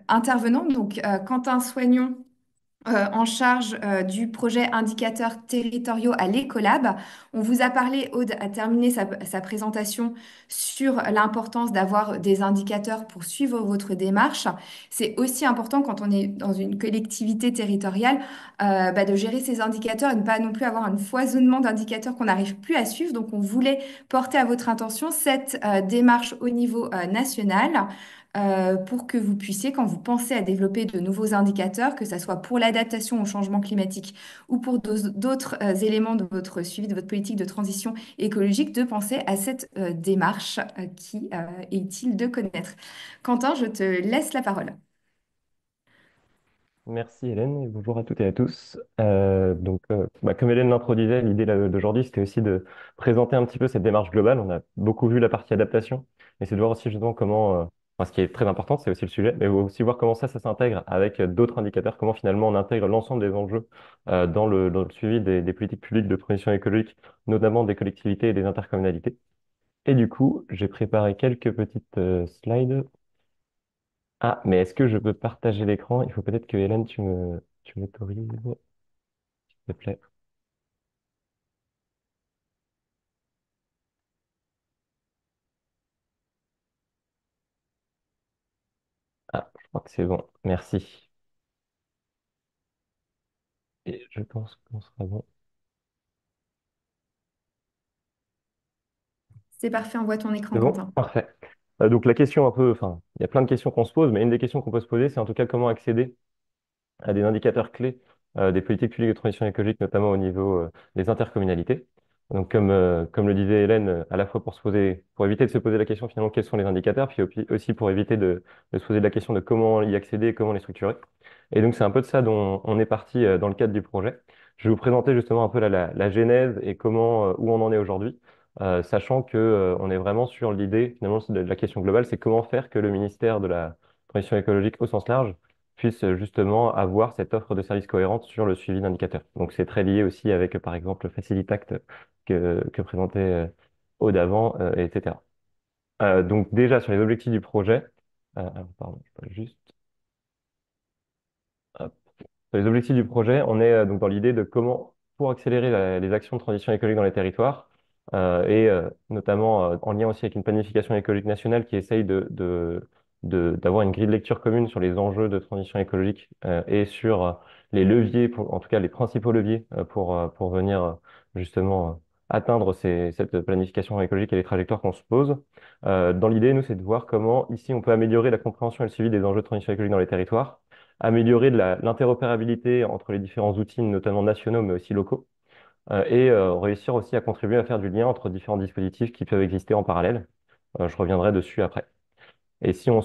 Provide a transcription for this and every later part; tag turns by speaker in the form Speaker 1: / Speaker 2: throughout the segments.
Speaker 1: Intervenant, donc Quentin Soignon, en charge du projet indicateurs territoriaux à l'Ecolab. On vous a parlé, Aude a terminé sa présentation sur l'importance d'avoir des indicateurs pour suivre votre démarche. C'est aussi important quand on est dans une collectivité territoriale de gérer ces indicateurs et ne pas non plus avoir un foisonnement d'indicateurs qu'on n'arrive plus à suivre. Donc on voulait porter à votre attention cette démarche au niveau national pour que vous puissiez, quand vous pensez à développer de nouveaux indicateurs, que ce soit pour l'adaptation au changement climatique ou pour d'autres éléments de votre suivi de votre politique de transition écologique, de penser à cette démarche qui est utile de connaître. Quentin, je te laisse la parole.
Speaker 2: Merci Hélène et bonjour à toutes et à tous. Comme Hélène l'introduisait, l'idée d'aujourd'hui, c'était aussi de présenter un petit peu cette démarche globale. On a beaucoup vu la partie adaptation, mais c'est de voir aussi justement ce qui est très important, c'est aussi le sujet, mais aussi voir comment ça s'intègre avec d'autres indicateurs, comment finalement on intègre l'ensemble des enjeux dans le suivi des politiques publiques de transition écologique, notamment des collectivités et des intercommunalités. Et du coup, j'ai préparé quelques petites slides. Ah, mais est-ce que je peux partager l'écran? Il faut peut-être que Hélène, tu m'autorises, s'il te plaît. Ah, je crois que c'est bon. Merci. Et je pense qu'on sera bon.
Speaker 1: C'est parfait, on voit ton
Speaker 2: C'est
Speaker 1: écran,
Speaker 2: bon?
Speaker 1: Quentin.
Speaker 2: Parfait. Donc la question un peu, enfin, il y a plein de questions qu'on se pose, mais une des questions qu'on peut se poser, c'est en tout cas comment accéder à des indicateurs clés des politiques publiques de transition écologique, notamment au niveau des intercommunalités. Donc, comme le disait Hélène, à la fois pour éviter de se poser la question finalement quels sont les indicateurs, puis aussi pour éviter de se poser la question de comment y accéder et comment les structurer. Et donc, c'est un peu de ça dont on est parti dans le cadre du projet. Je vais vous présenter justement un peu la genèse et où on en est aujourd'hui, sachant que on est vraiment sur l'idée finalement de la question globale, c'est comment faire que le ministère de la transition écologique au sens large puisse justement avoir cette offre de services cohérente sur le suivi d'indicateurs. Donc c'est très lié aussi avec par exemple le Facilitact que présentait Aude avant, etc. Donc déjà sur les objectifs du projet, alors, pardon, je peux juste. Hop. Sur les objectifs du projet, on est donc dans l'idée de comment, pour accélérer les actions de transition écologique dans les territoires, notamment en lien aussi avec une planification écologique nationale qui essaye d'avoir une grille de lecture commune sur les enjeux de transition écologique et sur les leviers, en tout cas les principaux leviers pour venir justement atteindre cette planification écologique et les trajectoires qu'on se pose. Dans l'idée, nous, c'est de voir comment ici on peut améliorer la compréhension et le suivi des enjeux de transition écologique dans les territoires, améliorer de l'interopérabilité entre les différents outils, notamment nationaux, mais aussi locaux, réussir aussi à contribuer à faire du lien entre différents dispositifs qui peuvent exister en parallèle. Je reviendrai dessus après. Et si on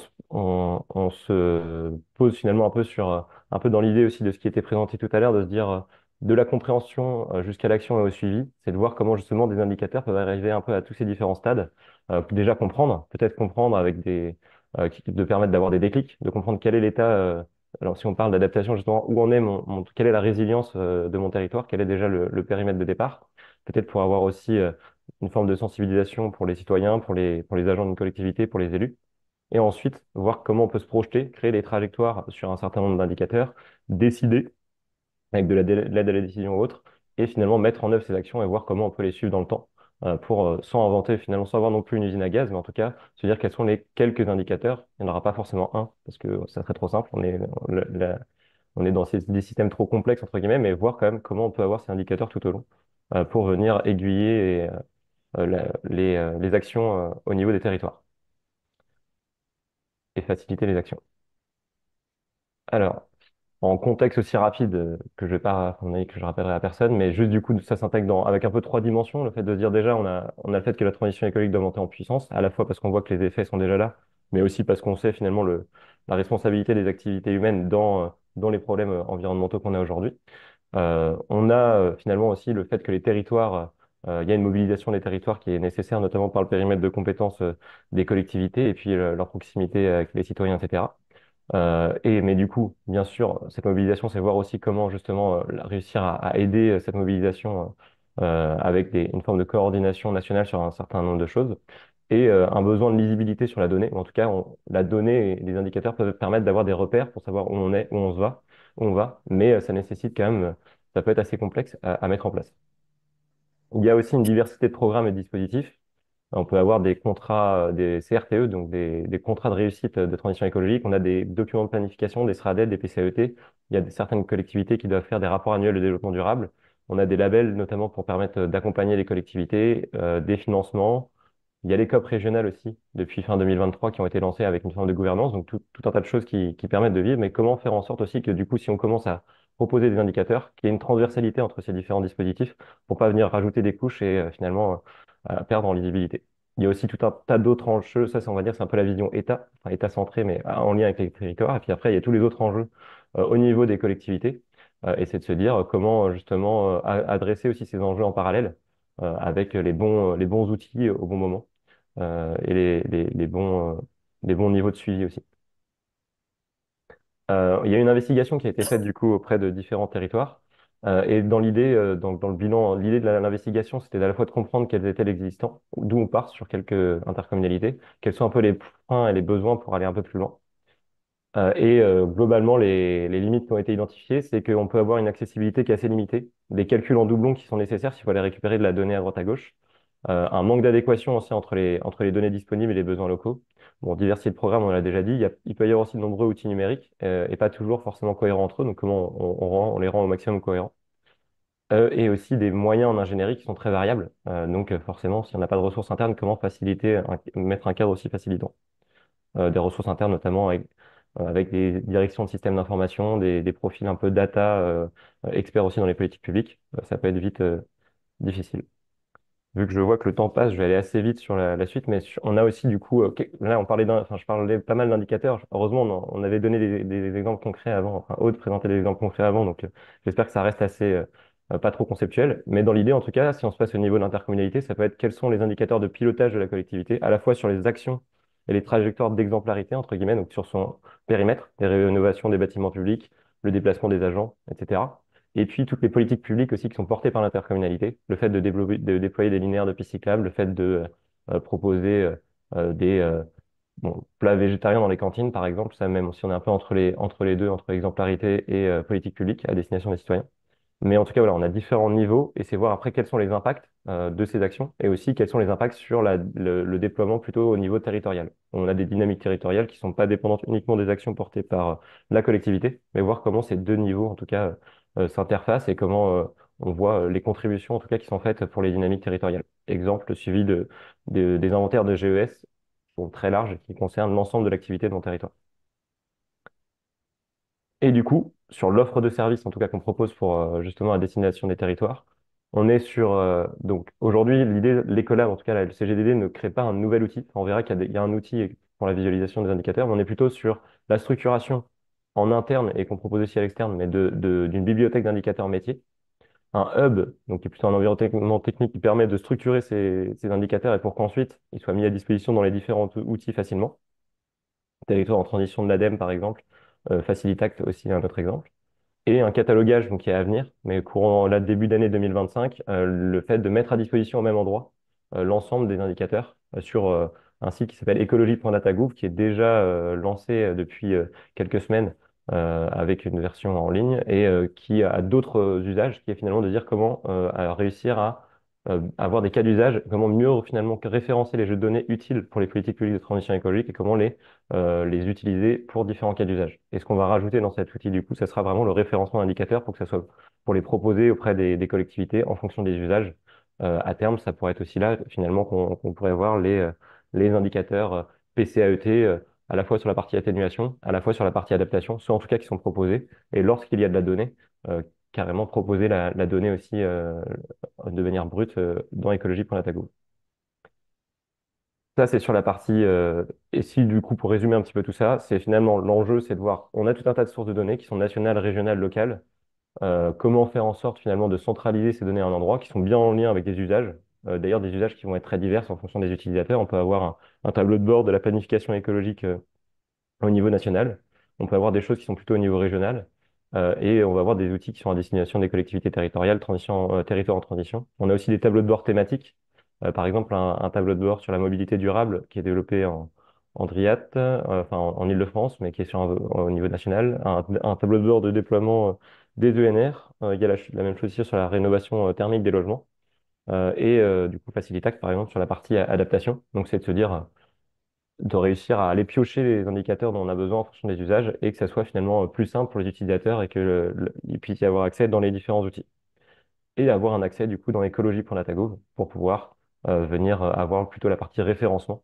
Speaker 2: se pose finalement un peu un peu dans l'idée aussi de ce qui était présenté tout à l'heure, de se dire de la compréhension jusqu'à l'action et au suivi, c'est de voir comment justement des indicateurs peuvent arriver un peu à tous ces différents stades. Déjà comprendre, peut-être comprendre de permettre d'avoir des déclics, de comprendre quel est l'état. Alors si on parle d'adaptation, justement, où en est quelle est la résilience de mon territoire, quel est déjà le périmètre de départ, peut-être pour avoir aussi une forme de sensibilisation pour les citoyens, pour les agents d'une collectivité, pour les élus et ensuite voir comment on peut se projeter, créer des trajectoires sur un certain nombre d'indicateurs, décider avec de l'aide à la décision ou autre, et finalement mettre en œuvre ces actions et voir comment on peut les suivre dans le temps sans inventer, finalement, sans avoir non plus une usine à gaz, mais en tout cas se dire quels sont les quelques indicateurs. Il n'y en aura pas forcément un, parce que ça serait trop simple. On est dans des systèmes trop complexes, entre guillemets, mais voir quand même comment on peut avoir ces indicateurs tout au long pour venir aiguiller les actions au niveau des territoires et faciliter les actions. Alors, en contexte aussi rapide que je vais pas, à mon avis, que je rappellerai à personne, mais juste du coup, ça s'intègre avec un peu trois dimensions. Le fait de se dire déjà, on a le fait que la transition écologique doit monter en puissance, à la fois parce qu'on voit que les effets sont déjà là, mais aussi parce qu'on sait finalement la responsabilité des activités humaines dans les problèmes environnementaux qu'on a aujourd'hui. On a finalement aussi le fait que les territoires, il y a une mobilisation des territoires qui est nécessaire, notamment par le périmètre de compétences des collectivités et puis leur proximité avec les citoyens, etc. Mais du coup, bien sûr, cette mobilisation, c'est voir aussi comment justement réussir à aider cette mobilisation avec une forme de coordination nationale sur un certain nombre de choses. et un besoin de lisibilité sur la donnée. Ou en tout cas, la donnée et les indicateurs peuvent permettre d'avoir des repères pour savoir où on est, où on va, mais ça nécessite quand même, ça peut être assez complexe à mettre en place. Il y a aussi une diversité de programmes et de dispositifs. On peut avoir des contrats, des CRTE, donc des contrats de réussite de transition écologique. On a des documents de planification, des SRADET, des PCAET. Il y a certaines collectivités qui doivent faire des rapports annuels de développement durable. On a des labels, notamment pour permettre d'accompagner les collectivités, des financements. Il y a les COP régionales aussi, depuis fin 2023, qui ont été lancées avec une forme de gouvernance, donc tout un tas de choses qui permettent de vivre, mais comment faire en sorte aussi que du coup, si on commence à proposer des indicateurs, qu'il y ait une transversalité entre ces différents dispositifs pour pas venir rajouter des couches et finalement perdre en lisibilité. Il y a aussi tout un tas d'autres enjeux, ça, on va dire, c'est un peu la vision État, enfin État centré, mais en lien avec les territoires. Et puis après, il y a tous les autres enjeux au niveau des collectivités, et c'est de se dire comment justement adresser aussi ces enjeux en parallèle avec les bons outils au bon moment et les bons niveaux de suivi aussi. Il y a une investigation qui a été faite du coup auprès de différents territoires. Et dans l'idée, dans le bilan, l'idée de l'investigation, c'était à la fois de comprendre quels étaient les existants, d'où on part sur quelques intercommunalités, quels sont un peu les freins et les besoins pour aller un peu plus loin. Globalement, les limites qui ont été identifiées, c'est qu'on peut avoir une accessibilité qui est assez limitée, des calculs en doublon qui sont nécessaires s'il faut aller récupérer de la donnée à droite à gauche, un manque d'adéquation aussi entre les données disponibles et les besoins locaux. Bon, diversité de programmes, on l'a déjà dit, il peut y avoir aussi de nombreux outils numériques et pas toujours forcément cohérents entre eux, donc comment on les rend au maximum cohérents. Et aussi des moyens en ingénierie qui sont très variables. Forcément, si on n'a pas de ressources internes, comment faciliter, mettre un cadre aussi facilitant des ressources internes, notamment avec des directions de systèmes d'information, des profils un peu data, experts aussi dans les politiques publiques. Ça peut être vite difficile. Vu que je vois que le temps passe, je vais aller assez vite sur la suite, mais on a aussi du coup, là on parlait enfin je parlais pas mal d'indicateurs. Heureusement, on avait donné des exemples concrets avant, enfin Aude présentait des exemples concrets avant, donc j'espère que ça reste assez pas trop conceptuel. Mais dans l'idée, en tout cas, si on se passe au niveau de l'intercommunalité, ça peut être quels sont les indicateurs de pilotage de la collectivité, à la fois sur les actions et les trajectoires d'exemplarité entre guillemets, donc sur son périmètre, les rénovations des bâtiments publics, le déplacement des agents, etc. Et puis toutes les politiques publiques aussi qui sont portées par l'intercommunalité, le fait de développer, de déployer des linéaires de pistes cyclables, le fait de proposer des plats végétariens dans les cantines, par exemple, ça même si on est un peu entre les deux, entre exemplarité et politique publique à destination des citoyens. Mais en tout cas, voilà, on a différents niveaux et c'est voir après quels sont les impacts de ces actions et aussi quels sont les impacts sur le déploiement plutôt au niveau territorial. On a des dynamiques territoriales qui ne sont pas dépendantes uniquement des actions portées par la collectivité, mais voir comment ces deux niveaux, en tout cas, s'interfacent et comment on voit les contributions, en tout cas, qui sont faites pour les dynamiques territoriales. Exemple, le suivi des inventaires de GES, qui sont très larges, qui concernent l'ensemble de l'activité de mon territoire. Et du coup, sur l'offre de services, en tout cas qu'on propose pour justement la destination des territoires, on est sur donc aujourd'hui l'idée, l'écolab, en tout cas le CGDD ne crée pas un nouvel outil. Enfin, on verra il y a un outil pour la visualisation des indicateurs, mais on est plutôt sur la structuration en interne et qu'on propose aussi à l'externe, mais d'une bibliothèque d'indicateurs métiers, un hub, donc qui est plutôt un environnement technique qui permet de structurer ces indicateurs et pour qu'ensuite ils soient mis à disposition dans les différents outils facilement. Territoire en transition de l'ADEME par exemple, Facilitact aussi un autre exemple et un catalogage donc, qui est à venir, mais courant là, début d'année 2025, le fait de mettre à disposition au même endroit l'ensemble des indicateurs sur un site qui s'appelle écologie.datagouv, qui est déjà lancé depuis quelques semaines avec une version en ligne et qui a d'autres usages, qui est finalement de dire comment réussir à avoir des cas d'usage, comment mieux finalement référencer les jeux de données utiles pour les politiques publiques de transition écologique et comment les utiliser pour différents cas d'usage. Et ce qu'on va rajouter dans cet outil, du coup, ça sera vraiment le référencement d'indicateurs pour que ça soit pour les proposer auprès des collectivités en fonction des usages. À terme, ça pourrait être aussi là, finalement, qu'on pourrait voir les indicateurs PCAET à la fois sur la partie atténuation, à la fois sur la partie adaptation, ceux en tout cas qui sont proposés. Et lorsqu'il y a de la donnée, carrément proposer la donnée aussi de manière brute dans écologie.datago. Ça, c'est sur la partie. Et si, du coup, pour résumer un petit peu tout ça, c'est finalement l'enjeu, c'est de voir, on a tout un tas de sources de données qui sont nationales, régionales, locales. Comment faire en sorte finalement de centraliser ces données à un endroit qui sont bien en lien avec des usages. D'ailleurs, des usages qui vont être très divers en fonction des utilisateurs. On peut avoir un tableau de bord de la planification écologique au niveau national. On peut avoir des choses qui sont plutôt au niveau régional. Et on va avoir des outils qui sont à destination des collectivités territoriales, transition, territoire en transition. On a aussi des tableaux de bord thématiques Par exemple, un tableau de bord sur la mobilité durable qui est développé en DRIAT, enfin en Île-de-France, mais qui est au niveau national. Un tableau de bord de déploiement des ENR. Il y a la même chose ici sur la rénovation thermique des logements. Du coup, Facilitax, par exemple, sur la partie adaptation. Donc, c'est de se dire, de réussir à aller piocher les indicateurs dont on a besoin en fonction des usages et que ça soit finalement plus simple pour les utilisateurs et il puisse y avoir accès dans les différents outils. Et avoir un accès, du coup, dans écologie.latagov pour pouvoir venir avoir plutôt la partie référencement,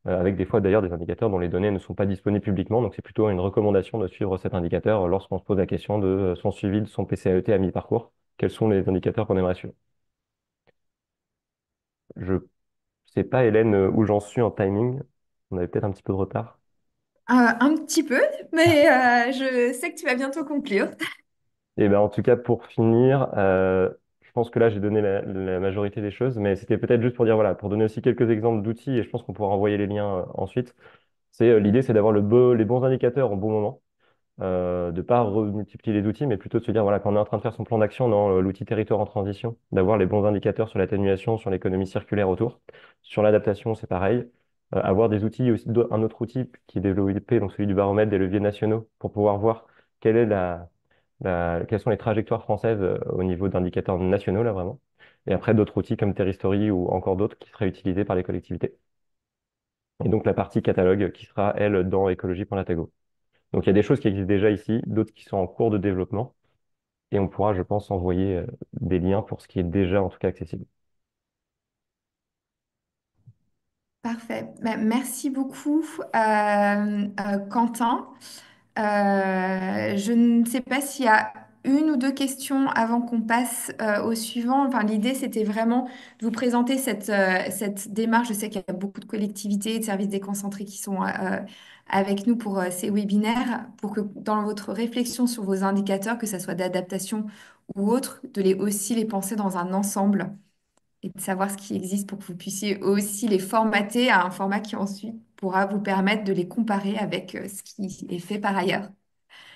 Speaker 2: avec des fois d'ailleurs des indicateurs dont les données ne sont pas disponibles publiquement. Donc, c'est plutôt une recommandation de suivre cet indicateur lorsqu'on se pose la question de son suivi de son PCAET à mi-parcours. Quels sont les indicateurs qu'on aimerait suivre? Je sais pas, Hélène, où j'en suis en timing. On avait peut-être un petit peu de retard.
Speaker 1: Un petit peu, mais je sais que tu vas bientôt conclure.
Speaker 2: Et ben, en tout cas, pour finir, je pense que là, j'ai donné la majorité des choses, mais c'était peut-être juste pour dire, voilà, pour donner aussi quelques exemples d'outils, et je pense qu'on pourra envoyer les liens ensuite. L'idée, c'est d'avoir les bons indicateurs au bon moment, de pas remultiplier les outils, mais plutôt de se dire, voilà, quand on est en train de faire son plan d'action dans l'outil territoire en transition, d'avoir les bons indicateurs sur l'atténuation, sur l'économie circulaire autour. Sur l'adaptation, c'est pareil. Avoir des outils, aussi, un autre outil qui est développé, donc celui du baromètre des leviers nationaux, pour pouvoir voir quelle est quelles sont les trajectoires françaises au niveau d'indicateurs nationaux, là, vraiment. Et après, d'autres outils comme Terristory ou encore d'autres qui seraient utilisés par les collectivités. Et donc, la partie catalogue qui sera, elle, dans écologie.latago. Donc, il y a des choses qui existent déjà ici, d'autres qui sont en cours de développement. Et on pourra, je pense, envoyer des liens pour ce qui est déjà, en tout cas, accessible.
Speaker 1: Parfait. Merci beaucoup, Quentin. Je ne sais pas s'il y a une ou deux questions avant qu'on passe au suivant. Enfin, l'idée, c'était vraiment de vous présenter cette démarche. Je sais qu'il y a beaucoup de collectivités et de services déconcentrés qui sont avec nous pour ces webinaires, pour que dans votre réflexion sur vos indicateurs, que ce soit d'adaptation ou autre, aussi les penser dans un ensemble et de savoir ce qui existe pour que vous puissiez aussi les formater à un format qui ensuite pourra vous permettre de les comparer avec ce qui est fait par ailleurs.